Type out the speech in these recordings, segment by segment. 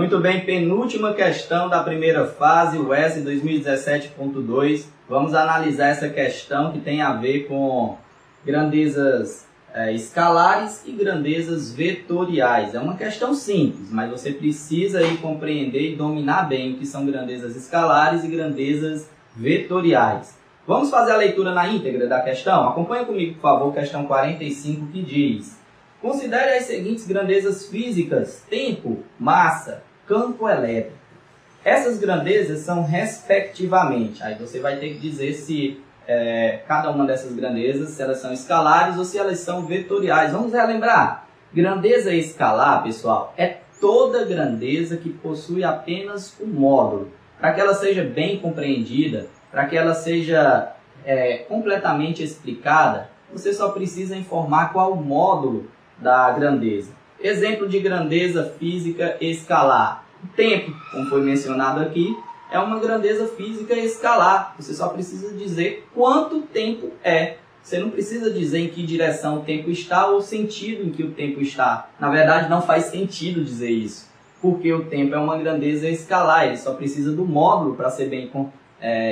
Muito bem, penúltima questão da primeira fase, o S 2017.2. Vamos analisar essa questão que tem a ver com grandezas escalares e grandezas vetoriais. É uma questão simples, mas você precisa aí compreender e dominar bem o que são grandezas escalares e grandezas vetoriais. Vamos fazer a leitura na íntegra da questão? Acompanhe comigo, por favor, questão 45, que diz: considere as seguintes grandezas físicas: tempo, massa, campo elétrico. Essas grandezas são respectivamente. Aí você vai ter que dizer se cada uma dessas grandezas, se elas são escalares ou se elas são vetoriais. Vamos relembrar. Grandeza escalar, pessoal, é toda grandeza que possui apenas um módulo. Para que ela seja bem compreendida, para que ela seja completamente explicada, você só precisa informar qual o módulo da grandeza. Exemplo de grandeza física escalar. O tempo, como foi mencionado aqui, é uma grandeza física escalar. Você só precisa dizer quanto tempo é. Você não precisa dizer em que direção o tempo está ou o sentido em que o tempo está. Na verdade, não faz sentido dizer isso, porque o tempo é uma grandeza escalar. Ele só precisa do módulo para ser bem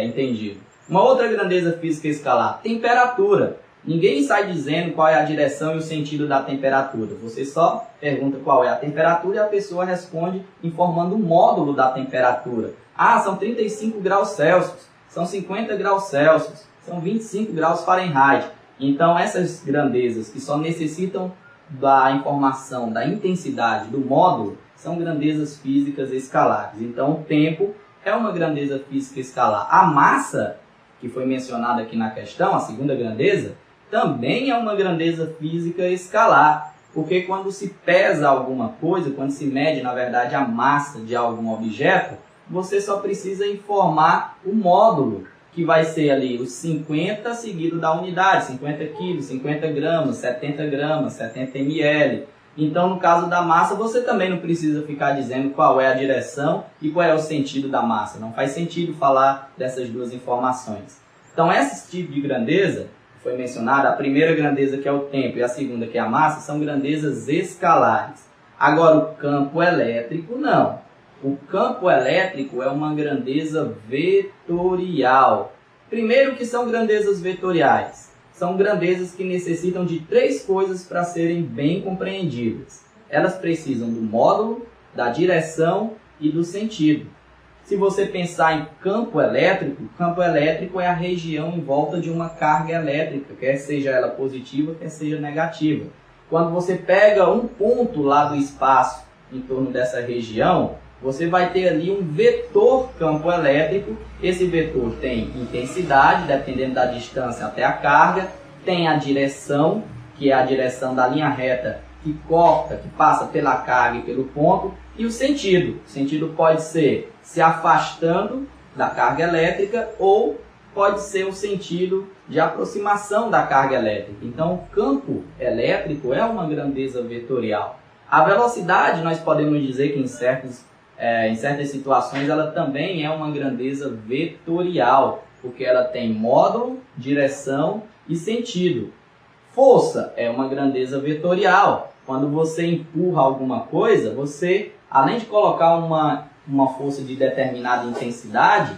entendido. Uma outra grandeza física escalar, temperatura. Ninguém sai dizendo qual é a direção e o sentido da temperatura. Você só pergunta qual é a temperatura e a pessoa responde informando o módulo da temperatura. Ah, são 35 graus Celsius, são 50 graus Celsius, são 25 graus Fahrenheit. Então, essas grandezas que só necessitam da informação, da intensidade do módulo, são grandezas físicas escalares. Então, o tempo é uma grandeza física escalar. A massa, que foi mencionada aqui na questão, a segunda grandeza, também é uma grandeza física escalar, porque quando se pesa alguma coisa, quando se mede, na verdade, a massa de algum objeto, você só precisa informar o módulo, que vai ser ali os 50 seguido da unidade, 50 quilos, 50 gramas, 70 gramas, 70 ml. Então, no caso da massa, você também não precisa ficar dizendo qual é a direção e qual é o sentido da massa. Não faz sentido falar dessas duas informações. Então, esse tipo de grandeza foi mencionada, a primeira grandeza, que é o tempo, e a segunda, que é a massa, são grandezas escalares. Agora, o campo elétrico, não. O campo elétrico é uma grandeza vetorial. Primeiro, que são grandezas vetoriais? São grandezas que necessitam de três coisas para serem bem compreendidas. Elas precisam do módulo, da direção e do sentido. Se você pensar em campo elétrico é a região em volta de uma carga elétrica, quer seja ela positiva, quer seja negativa. Quando você pega um ponto lá do espaço em torno dessa região, você vai ter ali um vetor campo elétrico. Esse vetor tem intensidade, dependendo da distância até a carga, tem a direção, que é a direção da linha reta que corta, que passa pela carga e pelo ponto, e o sentido. O sentido pode ser se afastando da carga elétrica ou pode ser o sentido de aproximação da carga elétrica. Então, o campo elétrico é uma grandeza vetorial. A velocidade, nós podemos dizer que em certas situações ela também é uma grandeza vetorial, porque ela tem módulo, direção e sentido. Força é uma grandeza vetorial. Quando você empurra alguma coisa, você, além de colocar uma força de determinada intensidade,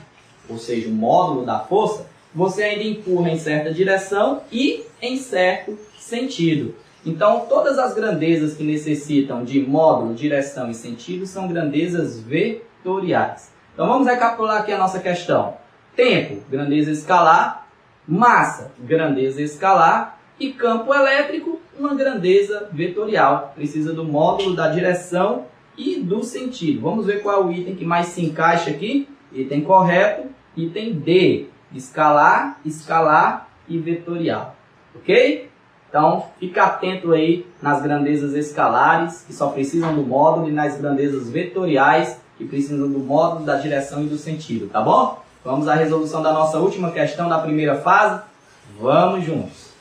ou seja, o módulo da força, você ainda empurra em certa direção e em certo sentido. Então, todas as grandezas que necessitam de módulo, direção e sentido são grandezas vetoriais. Então, vamos recapitular aqui a nossa questão. Tempo, grandeza escalar. Massa, grandeza escalar. E campo elétrico, uma grandeza vetorial. Precisa do módulo, da direção e do sentido. Vamos ver qual é o item que mais se encaixa aqui. Item correto, item D. Escalar, escalar e vetorial. Ok? Então, fica atento aí nas grandezas escalares, que só precisam do módulo, e nas grandezas vetoriais, que precisam do módulo, da direção e do sentido, tá bom? Vamos à resolução da nossa última questão da primeira fase? Vamos juntos!